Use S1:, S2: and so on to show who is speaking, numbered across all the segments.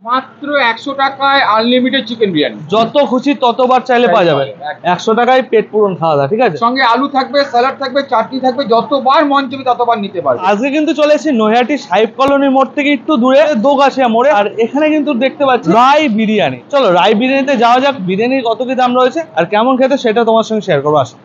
S1: মাত্র 100 টাকায় unlimited chicken biryani.
S2: যত খুশি ততবার চাইলে পাওয়া যাবে। 100 টাকায় পেট পূরণ খাওয়া দাওয়া, ঠিক আছে।
S1: সঙ্গে আলু থাকবে, স্যালাড থাকবে, চাটনি থাকবে, যতবার মন চাইবে ততবার নিতে পারবে।
S2: আজকে কিন্তু চলে এসেছি নৈহাটি সাহেব কলোনি মোড় থেকে একটু দূরে দোগাছিয়া মোড়ে। আর এখানে কিন্তু দেখতে পাচ্ছি রাই বিরিয়ানি। চলো রাই বিরিয়ানিতে যাওয়া যাক। বিরিয়ানির কত কি দাম রয়েছে আর কেমন খেতে সেটা তোমার সঙ্গে শেয়ার করবো। আসো,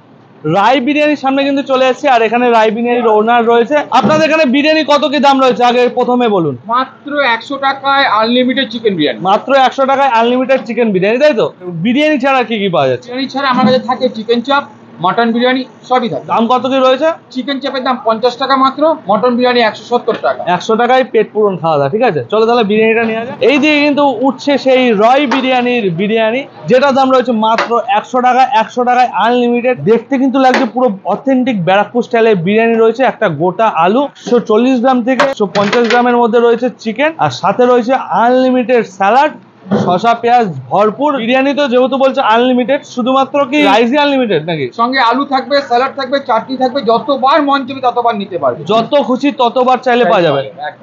S2: রাই বিরিয়ানির সামনে কিন্তু চলে এসেছি। আর এখানে রাই বিরিয়ানির ওনার রয়েছে। আপনাদের এখানে বিরিয়ানি কত কি দাম রয়েছে আগে প্রথমে বলুন।
S1: মাত্র 100 টাকায় আনলিমিটেড চিকেন বিরিয়ানি।
S2: মাত্র 100 টাকায় আনলিমিটেড চিকেন বিরিয়ানি, তাই তো? বিরিয়ানি ছাড়া কি কি পাওয়া যাচ্ছে?
S1: বিরিয়ানি ছাড়া আমার কাছে থাকে চিকেন চাপ, মটন বিরিয়ানি, সবই থাকে।
S2: দাম কত কি রয়েছে?
S1: চিকেন চাপের দাম 50 টাকা মাত্র, মটন বিরিয়ানি 170 টাকা।
S2: 100 টাকায় পেট পূরণ খাওয়া দাওয়া, ঠিক আছে। চলো তাহলে বিরিয়ানিটা নিয়ে যাক। এই দিকে কিন্তু উঠছে সেই রয় বিরিয়ানির বিরিয়ানি, যেটা দাম রয়েছে মাত্র 100 টাকা। 100 টাকায় আনলিমিটেড। দেখতে কিন্তু লাগছে পুরো অথেন্টিক ব্যারাকপুর স্টাইলের বিরিয়ানি। রয়েছে একটা গোটা আলু 140 গ্রাম থেকে 150 গ্রামের মধ্যে রয়েছে চিকেন, আর সাথে রয়েছে আনলিমিটেড স্যালাড, শসা পেঁয়াজ ভরপুর। বিরিয়ানি তো যেহেতু বলছে আনলিমিটেড, শুধুমাত্র কি রাইসই আনলিমিটেড নাকি?
S1: সঙ্গে আলু থাকবে, স্যালাড থাকবে, চাটনি থাকবে, যতবার মন চাইবে ততবার নিতে পারবে।
S2: যত খুশি ততবার চাইলে পাওয়া যাবে।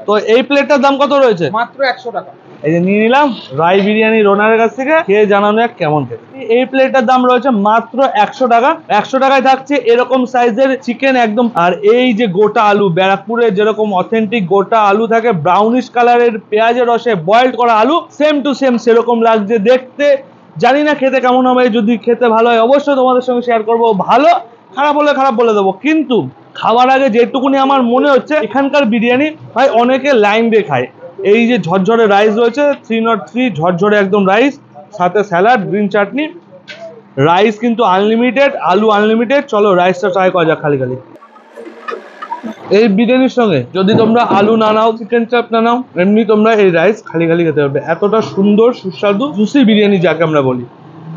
S2: তো এই প্লেটটার দাম কত রয়েছে?
S1: মাত্র 100 টাকা।
S2: এই যে নিয়ে নিলাম রাই বিরিয়ানির ওনারের কাছ থেকে, খেয়ে জানানো এক কেমন খেতে। এই প্লেটটার দাম রয়েছে মাত্র 100 টাকা। 100 টাকায় থাকছে এরকম সাইজের চিকেন একদম। আর এই যে গোটা আলু, ব্যারাকপুরে যেরকম অথেন্টিক গোটা আলু থাকে, ব্রাউনিশ কালারের পেঁয়াজের রসে বয়েলড করা আলু, সেম টু সেম সেরকম লাগছে দেখতে। জানি না খেতে কেমন হবে। যদি খেতে ভালো হয় অবশ্যই তোমাদের সঙ্গে শেয়ার করবো। ভালো, খারাপ হলে খারাপ বলে দেবো। কিন্তু খাওয়ার আগে যেটুকুনি আমার মনে হচ্ছে, এখানকার বিরিয়ানি ভাই অনেকে লাইন দিয়ে খায়। এই যে ঝরঝরে রাইস রয়েছে 303 ঝরঝরে একদম রাইস, সাথে স্যালাড, গ্রিন চাটনি। রাইস কিন্তু আনলিমিটেড, আলু আনলিমিটেড। চলো রাইসটা ট্রাই করা যাক খালি খালি। এই বিরিয়ানির সঙ্গে যদি তোমরা আলু না নাও, চিকেন চাপ না নাও, এমনি তোমরা এই রাইস খালি খালি খেতে পারবে। এতটা সুন্দর সুস্বাদু জুসি বিরিয়ানি যাকে আমরা বলি।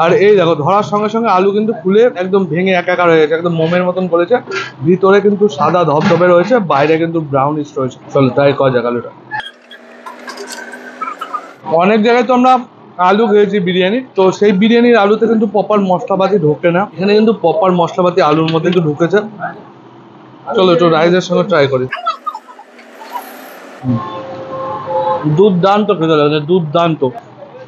S2: আর এই দেখো ধরার সঙ্গে সঙ্গে আলু কিন্তু ফুলে একদম ভেঙে একাকার হয়ে গেছে, একদম মোমের মতন করেছে। ভিতরে কিন্তু সাদা ধবধবে রয়েছে, বাইরে কিন্তু ব্রাউনিশ রয়েছে। চলো ট্রাই করা যাক আলুটা। অনেক জায়গায় তো আমরা আলু খেয়েছি বিরিয়ানি, তো সেই বিরিয়ানির আলুতে কিন্তু প্রপার মশলাপাতি ঢোকে না। এখানে কিন্তু প্রপার মশলাপাতি আলুর মধ্যে কিন্তু ঢুকেছে। চলো একটু রাইসের সঙ্গে ট্রাই করি। দুর্দান্ত খেতে লাগে, দুর্দান্ত।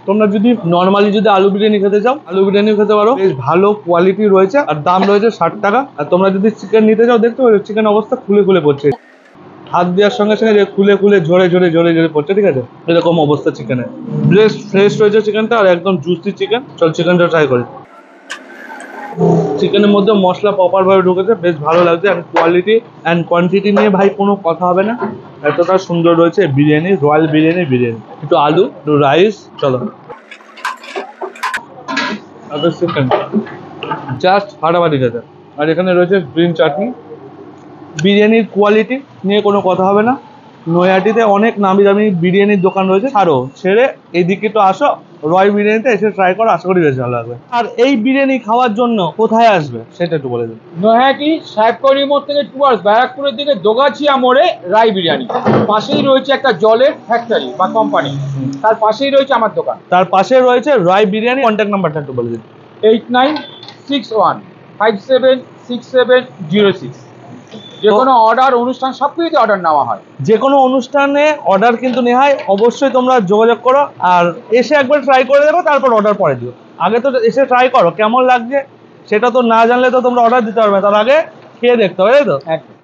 S2: তোমরা যদি নর্মালি যদি আলু বিরিয়ানি খেতে চাও, আলু বিরিয়ানি খেতে পারো। বেশ ভালো কোয়ালিটি রয়েছে আর দাম রয়েছে 60 টাকা। আর তোমরা যদি চিকেন নিতে চাও, দেখতে পাচ্ছ চিকেন অবস্থা খুলে খুলে পড়ছে। হাত দেওয়ার সঙ্গে সঙ্গে যে খুলে খুলে ঝরে ঝরে ঝরে ঝরে পড়ছে, ঠিক আছে। এরকম অবস্থা চিকেনের। বেশ ফ্রেশ রয়েছে চিকেনটা আর একদম জুসি চিকেন। চল চিকেনটা ট্রাই করি। চিকেনের মধ্যে মশলা প্রপার ভাবে ঢুকেছে, বেশ ভালো লাগছে। আর কোয়ালিটি অ্যান্ড কোয়ান্টিটি নিয়ে ভাই কোনো কথা হবে না। এতটা সুন্দর রয়েছে বিরিয়ানি, রয়্যাল বিরিয়ানি। একটু আলু, একটু রাইস। চলো চিকেন জাস্ট ফাটাফাটি খেতে। আর এখানে রয়েছে গ্রিন চাটনি। বিরিয়ানির কোয়ালিটি নিয়ে কোনো কথা হবে না। নৈহাটিতে অনেক নামি দামি বিরিয়ানির দোকান রয়েছে, ছাড়ো ছেড়ে এইদিকে তো আসো, রয় বিরিয়ানিতে এসে ট্রাই করো, আশা করি বেশ ভালো লাগবে। আর এই বিরিয়ানি খাওয়ার জন্য কোথায় আসবে সেটা একটু বলে দিন।
S1: নৈহাটি সাহেব কলোনি মোড় থেকে টুয়ার্স ব্যারাকপুরের দিকে দোগাছিয়া মোড়ে রাই বিরিয়ানি। পাশেই রয়েছে একটা জলের ফ্যাক্টরি বা কোম্পানি, তার পাশেই রয়েছে আমার দোকান।
S2: তার পাশে রয়েছে রয় বিরিয়ানি। কন্ট্যাক্ট নাম্বারটা একটু বলে দিন।
S1: 8961576706। যে কোনো অর্ডার, অনুষ্ঠান সবকিছুতে অর্ডার নেওয়া হয়।
S2: যে কোনো অনুষ্ঠানে অর্ডার কিন্তু নেওয়া হয়। অবশ্যই তোমরা যোগাযোগ করো আর এসে একবার ট্রাই করে দেখো, তারপর অর্ডার পরে দিও। আগে তো এসে ট্রাই করো কেমন লাগছে, সেটা তো না জানলে তো তোমরা অর্ডার দিতে পারবে। তার আগে খেয়ে দেখতে হবে, তাই তো?
S1: একদম।